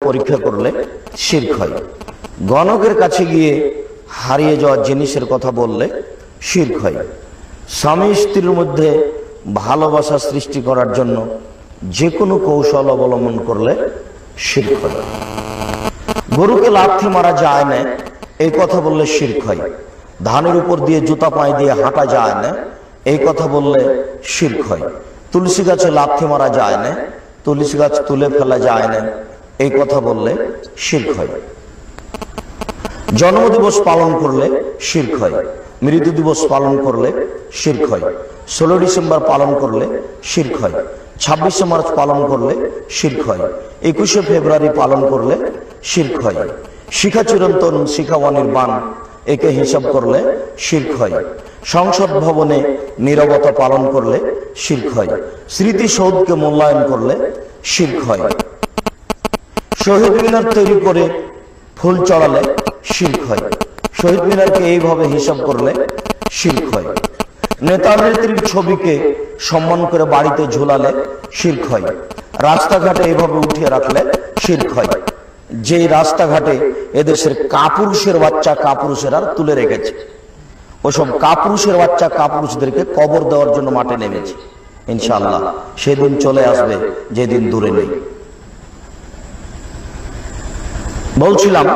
পরীক্ষা করলে শিরক হয়। গণকের কাছে গিয়ে হারিয়ে যাওয়া জিনিসের কথা বললে শিরক হয়। স্বামী স্ত্রীর মধ্যে ভালোবাসা সৃষ্টি করার জন্য যে কোনো কৌশল অবলম্বন করলে শিরক হয়। গরুকে লাথি মারা যায় না এই কথা বললে শিরক হয়। ধানের উপর দিয়ে জুতা পায়ে দিয়ে হাঁটা যায় না এই কথা বললে শিরক হয়। তুলসী গাছে লাথি মারা যায় না, তুলসী গাছ তুলে ফেলা যায় না এই কথা বললে শিরক হয়। জন্মদিবস পালন করলে শিরক হয়। মৃত্যু দিবস পালন করলে শিরক হয়। 16 ডিসেম্বর পালন করলে শিরক হয়। 26শে মার্চ পালন করলে শিরক হয়। 21শে ফেব্রুয়ারি পালন করলে শিরক হয়। শিখা চিরন্তন শিখা অনির্বাণ একে হিসাব করলে শিরক হয়। সংসদ ভবনে নীরবতা পালন করলে শিরক হয়। স্মৃতিসৌধকে মূল্যায়ন করলে শিরক হয়। শহীদ মিনার তৈরি করে ফুল চড়ালে শিরক হয়। শহীদ মিনারকে এইভাবে হিসাব করলে শিরক হয়। নেতা নেত্রীর ছবিকে সম্মান করে বাড়িতে ঝুলালে শিরক হয়। রাস্তাঘাটে এইভাবে উঠিয়ে রাখলে শিরক হয়। যে রাস্তাঘাটে এদেশের কাপুরুষের বাচ্চা কাপুরুষেরা তুলে রেখেছে, ওসব কাপুরুষের বাচ্চা কাপুরুষদেরকে কবর দেওয়ার জন্য মাঠে নেমেছে। ইনশাআল্লাহ সেদিন চলে আসবে যেদিন দূরে নেই। বলছিলাম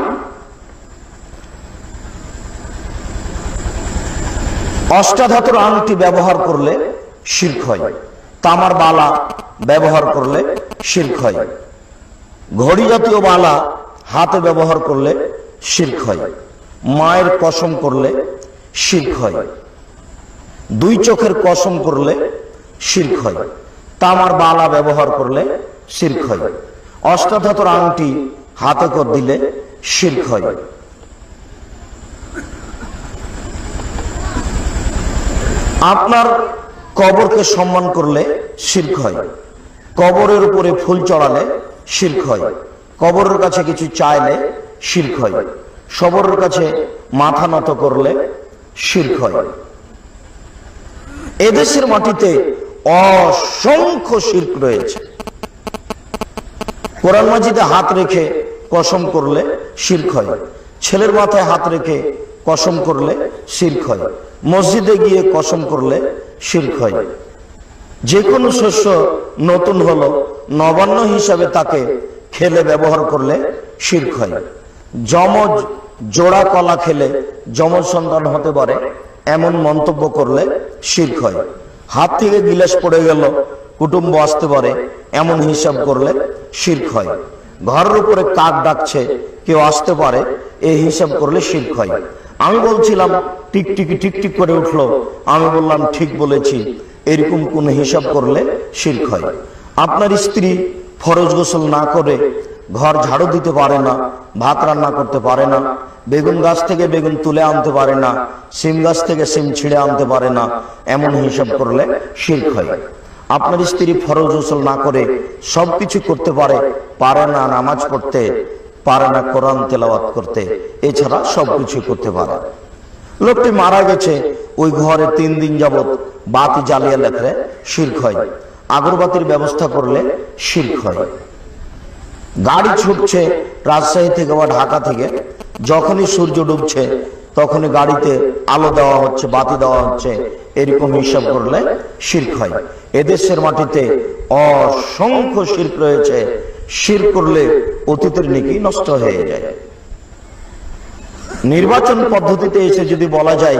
অষ্টাধাতুর আংটি ব্যবহার করলে শিরক হয়। তামার বালা ব্যবহার করলে শিরক হয়। ঘড়ি জাতীয় বালা হাতে ব্যবহার করলে শিরক হয়। মায়ের কসম করলে শিরক হয়। দুই চোখের কসম করলে শিরক হয়। তামার বালা ব্যবহার করলে শিরক হয়। অষ্টাধাতুর আংটি হাতে করে দিলে শিরক হয়। আপনার কবরকে সম্মান করলে শিরক হয়। কবরের উপরে ফুল চড়ালে শিরক হয়। কবরের কাছে কিছু চাইলে শিরক হয়। কবরের কাছে মাথা নত করলে শিরক হয়। এদেশের মাটিতে অসংখ্য শিরক রয়েছে। কোরআন মাজিদে হাত রেখে কসম করলে শিরক হয়। ছেলের মাথায় হাত রেখে কসম করলে শিরক হয়। মসজিদে গিয়ে কসম করলে শিরক হয়। যে কোনো শস্য নতুন হলো নবান্ন হিসাবে তাকে খেলে ব্যবহার করলে শিরক হয়। যমজ জোড়া কলা খেলে যমজ সন্তান হতে পারে এমন মন্তব্য করলে শিরক হয়। হাত থেকে গিলাস পড়ে গেল কুটুম্ব আসতে পারে এমন হিসাব করলে শিরক হয়। ঘরের উপরে কাক ডাকছে কেউ আসতে পারে এই হিসাব করলে শিরক হয়। আমি বলছিলাম টিকটিকি টিকটিক করে উঠলো, আমি বললাম ঠিক বলেছি, এরকম কোন হিসাব করলে শিরক হয়। আপনার স্ত্রী ফরজ গোসল না করে ঘর ঝাড়ু দিতে পারে না, ভাত রান্না করতে পারে না, বেগুন গাছ থেকে বেগুন তুলে আনতে পারে না, সিম গাছ থেকে সিম ছিঁড়ে আনতে পারে না, এমন হিসাব করলে শিরক হয়। আপনার স্ত্রী ফরজ গোসল না করে সবকিছু করতে পারে, পারে না নামাজ পড়তে, পারে না কোরআন তেলাওয়াত করতে, এছাড়া সবকিছু করতে পারে। লোকটি মারা গেছে, ওই ঘরে 3 দিন যাবত বাতি জ্বালিয়ে রাখলে শিরক হয়। আগরবাতির ব্যবস্থা করলে শিরক হয়। গাড়ি ছুটছে রাজশাহী থেকে বা ঢাকা থেকে, যখনই সূর্য ডুবছে তখনই গাড়িতে আলো দেওয়া হচ্ছে, বাতি দেওয়া হচ্ছে, এরকম হিসাব করলে শিরক হয়। এদেশের মাটিতে অসংখ্য শিরক রয়েছে। শিরক করলে অতীতের নেকি নষ্ট হয়ে যায়। নির্বাচন পদ্ধতিতে এসে যদি বলা যায়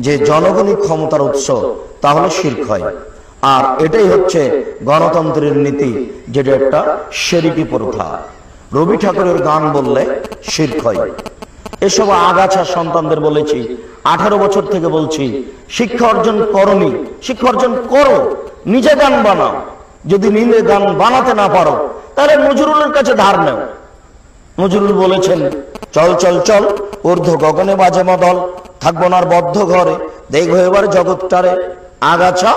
যে জনগণই ক্ষমতার উৎস, তাহলে শিরক হয়। আর এটাই হচ্ছে গণতন্ত্রের নীতি, যেটা একটা শিরকি প্রথা। রবি ঠাকুরের গান বললে শিরক হয়। এসব আগাছা সন্তানদের বলেছি, 18 বছর থেকে বলছি, শিক্ষা অর্জন করনি, শিক্ষা অর্জন করো, নিজে গান বানাও। যদি নিজে গান বানাতে না পারো তাহলে নজরুলের কাছে ধার নেও। নজরুল বলেছেন, চল চল চল ঊর্ধ্ব গগনে বাজে মদল, থাকবো না বদ্ধ ঘরে, দেখো এবার জগৎটারে, আগাছা